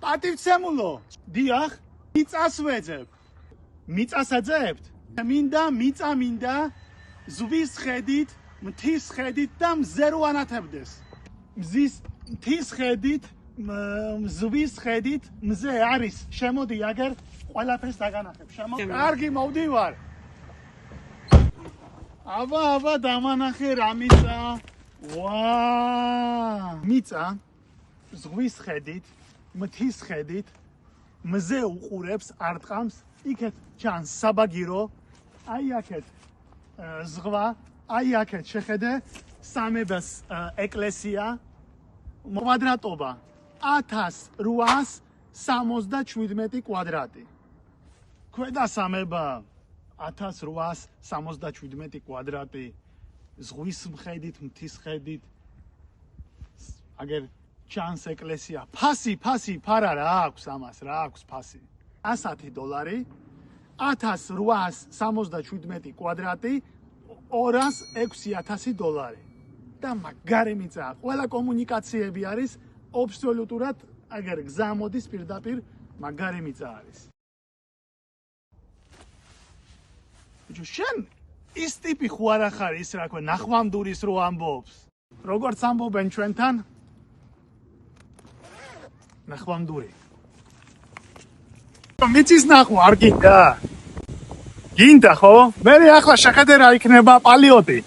პატივცემულო, დიახ, მიწას ვეძებ. მიწას აძებთ? მინდა ზღვის ხედით, მთის ხედით და მზე რო ანათებდეს. მთის ხედით, ზღვის ხედით, მზე არის. შემოდი, აგერ ყველაფერს დაგანახებ. კარგი, მოვდივარ. აბა, დამანახე რა მიწა. მიწა ზღვის ხედით, მთის ხედით, მზე უყურებს, არტყამს, იქეთ ჩანს საბაგირო, აი აქეთ ზღვა, აი აქეთ შეხედე, სამებას ეკლესია, კვადრატობა 1877 კვადრატი. ქვედა სამება 1877 კვადრატი, ზღვის მხედით, მთის ხედით, აგერ ჩანს ეკლესია. ფასი, ფარა რა აქვს ამას, რა აქვს ფასი. $100, 1877 კვადრატი, $206,000. და მაგარი მიწაა. ყველა კომუნიკაციები არის აბსოლუტურად, აგერ გზა მოდის პირდაპირ, მაგარი მიწა არის. ბიჭო, შენ ის ტიპი ხო არ ახარ ის რა ქვია, ნახვამდურის რო ამბობს. როგორც ამბობენ ჩვენთან? ნახვამდური. მიწის ნახვა არ გინდა? გინდა ხო? მე ახლა შეხედე რა იქნება პალიოტი.